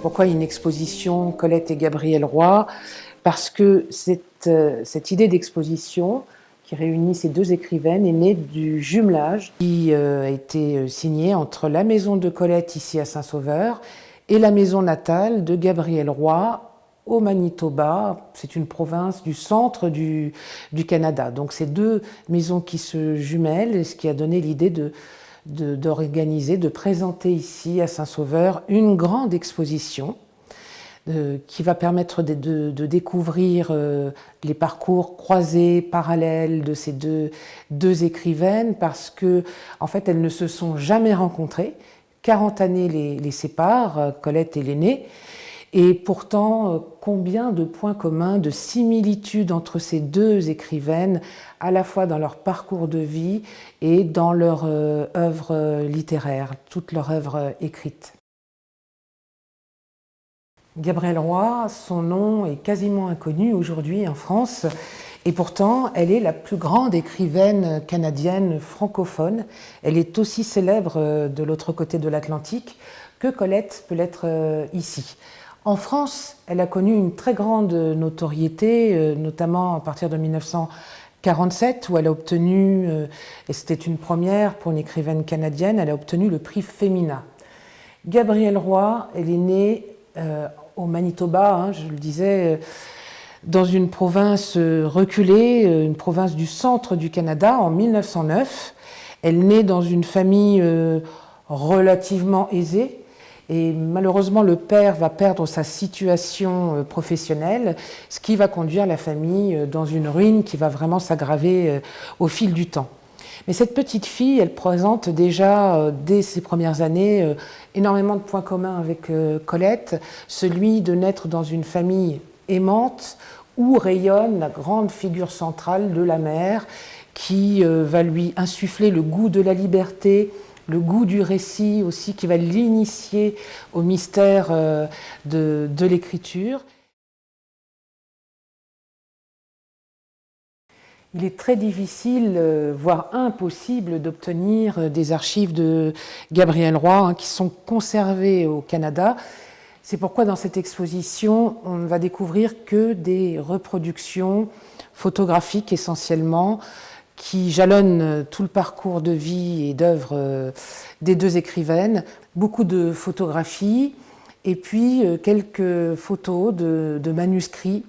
Pourquoi une exposition Colette et Gabriel Roy? Parce que cette idée d'exposition qui réunit ces deux écrivaines est née du jumelage qui a été signé entre la maison de Colette ici à Saint-Sauveur et la maison natale de Gabriel Roy au Manitoba. C'est une province du centre du Canada. Donc c'est deux maisons qui se jumellent, ce qui a donné l'idée d'organiser, de présenter ici à Saint-Sauveur une grande exposition qui va permettre de découvrir les parcours croisés, parallèles de ces deux écrivaines, parce que en fait elles ne se sont jamais rencontrées. 40 années les séparent, Colette est l'aînée, et pourtant combien de points communs, de similitudes entre ces deux écrivaines, à la fois dans leur parcours de vie et dans leur œuvre littéraire, toute leur œuvre écrite. Gabriel Roy, son nom est quasiment inconnu aujourd'hui en France, et pourtant elle est la plus grande écrivaine canadienne francophone. Elle est aussi célèbre de l'autre côté de l'Atlantique que Colette peut l'être ici. En France, elle a connu une très grande notoriété, notamment à partir de 1947, où elle a obtenu, et c'était une première pour une écrivaine canadienne, elle a obtenu le prix Femina. Gabriel Roy, elle est née au Manitoba, je le disais, dans une province reculée, une province du centre du Canada, en 1909. Elle naît dans une famille relativement aisée, et malheureusement le père va perdre sa situation professionnelle, ce qui va conduire la famille dans une ruine qui va vraiment s'aggraver au fil du temps. Mais cette petite fille, elle présente déjà, dès ses premières années, énormément de points communs avec Colette, celui de naître dans une famille aimante où rayonne la grande figure centrale de la mère qui va lui insuffler le goût de la liberté, le goût du récit aussi, qui va l'initier au mystère de l'écriture. Il est très difficile, voire impossible, d'obtenir des archives de Gabriel Roy qui sont conservées au Canada. C'est pourquoi dans cette exposition, on ne va découvrir que des reproductions photographiques essentiellement qui jalonnent tout le parcours de vie et d'œuvre des deux écrivaines. Beaucoup de photographies et puis quelques photos de manuscrits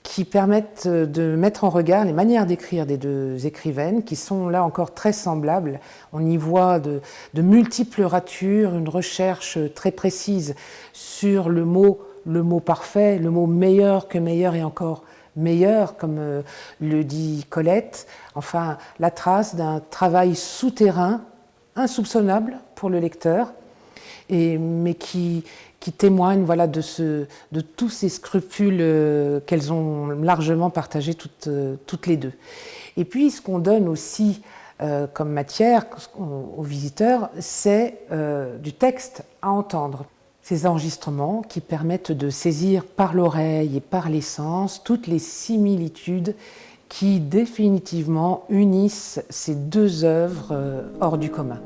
qui permettent de mettre en regard les manières d'écrire des deux écrivaines, qui sont là encore très semblables. On y voit de multiples ratures, une recherche très précise sur le mot parfait, le mot meilleur que meilleur et encore meilleur, comme le dit Colette. Enfin, la trace d'un travail souterrain, insoupçonnable pour le lecteur, mais qui témoigne de tous ces scrupules qu'elles ont largement partagés toutes les deux. Et puis ce qu'on donne aussi comme matière aux visiteurs, c'est du texte à entendre. Ces enregistrements qui permettent de saisir par l'oreille et par les sens toutes les similitudes qui définitivement unissent ces deux œuvres hors du commun.